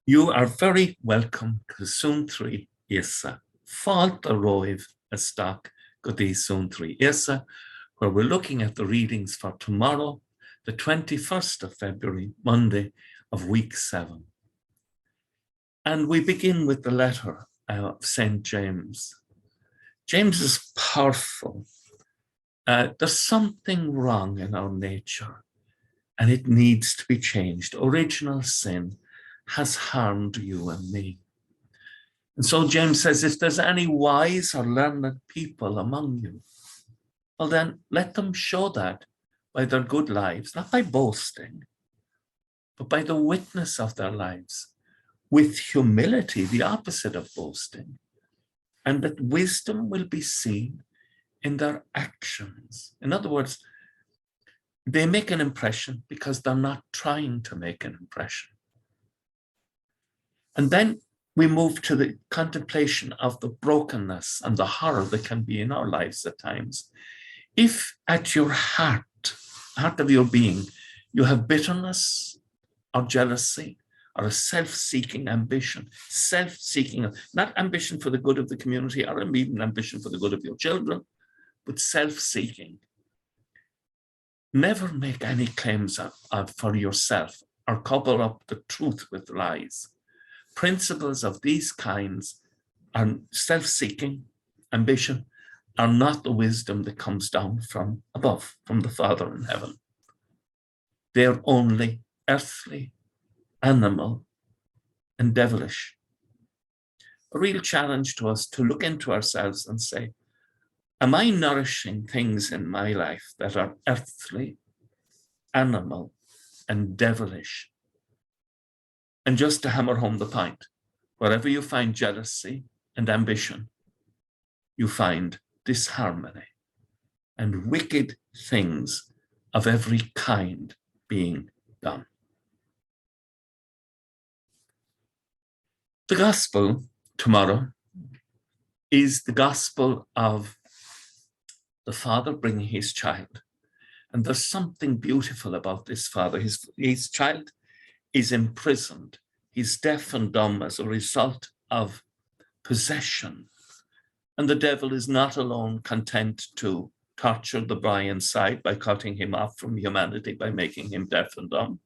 You are very welcome to Suantraí Íosa, fáilt a roimh isteach go dtí Suantraí Íosa, where we're looking at the readings for tomorrow, the 21st of February, Monday of week 7. And we begin with the letter of St. James. James is powerful. There's something wrong in our nature, and it needs to be changed. Original sin has harmed you and me. And so James says, if there's any wise or learned people among you, well then let them show that by their good lives, not by boasting, but by the witness of their lives, with humility, the opposite of boasting, and that wisdom will be seen in their actions. In other words, they make an impression because they're not trying to make an impression. And then we move to the contemplation of the brokenness and the horror that can be in our lives at times. If at your heart of your being, you have bitterness or jealousy or a self-seeking ambition, not ambition for the good of the community or even ambition for the good of your children, but self-seeking. Never make any claims for yourself or cover up the truth with lies. Principles of these kinds are self-seeking, ambition, are not the wisdom that comes down from above, from the Father in heaven. They are only earthly, animal, and devilish. A real challenge to us to look into ourselves and say, am I nourishing things in my life that are earthly, animal, and devilish? And just to hammer home the point, wherever you find jealousy and ambition, you find disharmony and wicked things of every kind being done. The gospel tomorrow is the gospel of the father bringing his child. And there's something beautiful about this father. His child is imprisoned. He's deaf and dumb as a result of possession. And the devil is not alone content to torture the boy inside by cutting him off from humanity, by making him deaf and dumb.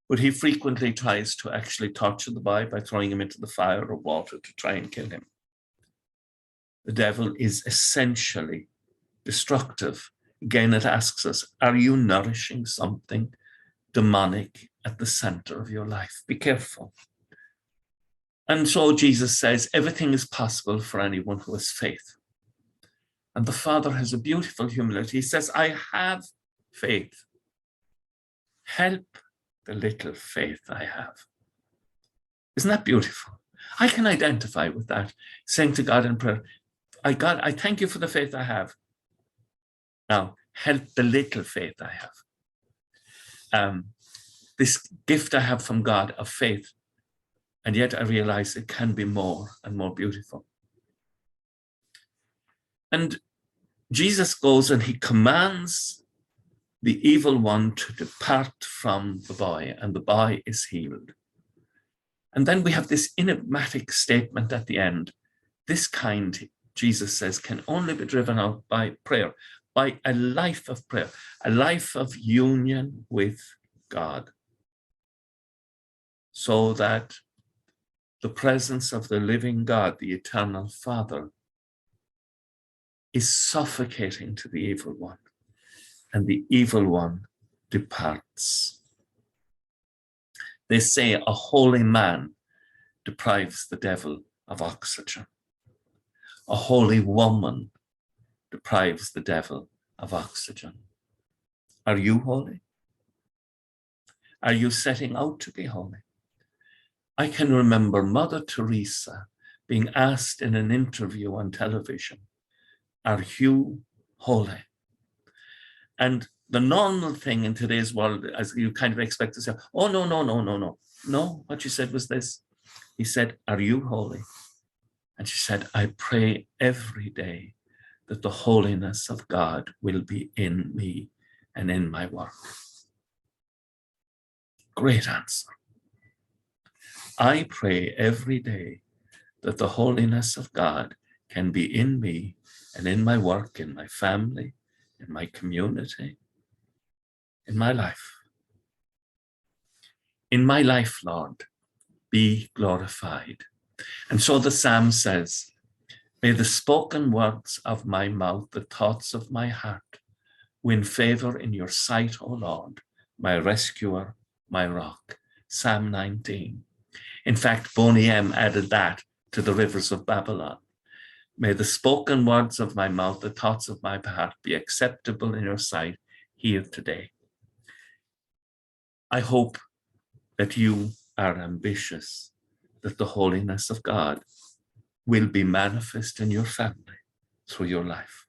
But he frequently tries to actually torture the boy by throwing him into the fire or water to try and kill him. The devil is essentially destructive. Again, it asks us, are you nourishing something demonic at the center of your life? Be careful. And so Jesus says, everything is possible for anyone who has faith. And the Father has a beautiful humility. He says, I have faith. Help the little faith I have. Isn't that beautiful? I can identify with that, saying to God in prayer, God, I thank you for the faith I have. Now, help the little faith I have. This gift I have from God of faith, and yet I realize it can be more and more beautiful. And Jesus goes and he commands the evil one to depart from the boy, and the boy is healed. And then we have this enigmatic statement at the end. This kind, Jesus says, can only be driven out by prayer, by a life of prayer, a life of union with God, so that the presence of the living God, the eternal Father, is suffocating to the evil one, and the evil one departs. They say a holy man deprives the devil of oxygen. A holy woman deprives the devil of oxygen. Are you holy? Are you setting out to be holy? I can remember Mother Teresa being asked in an interview on television, are you holy? And the normal thing in today's world, as you kind of expect to say, oh, no, no, no, no, no. No, what she said was this. He said, are you holy? And she said, I pray every day that the holiness of God will be in me and in my work. Great answer. I pray every day that the holiness of God can be in me and in my work, in my family, in my community, in my life. In my life, Lord, be glorified. And so the psalm says, may the spoken words of my mouth, the thoughts of my heart, win favor in your sight, O Lord, my rescuer, my rock. Psalm 19. In fact, Boney M added that to the rivers of Babylon. May the spoken words of my mouth, the thoughts of my heart, be acceptable in your sight here today. I hope that you are ambitious, that the holiness of God will be manifest in your family through your life.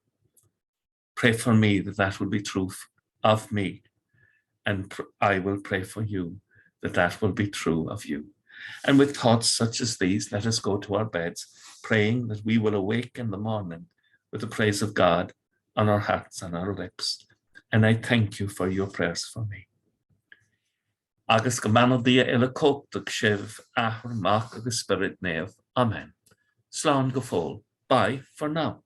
Pray for me that that will be true of me, and I will pray for you that that will be true of you. And with thoughts such as these, let us go to our beds, praying that we will awake in the morning with the praise of God on our hearts and our lips. And I thank you for your prayers for me. Agus go manal dia ila cóptach sibh ahar mach agus spirit nef. Amen. Slán go fóil. Bye for now.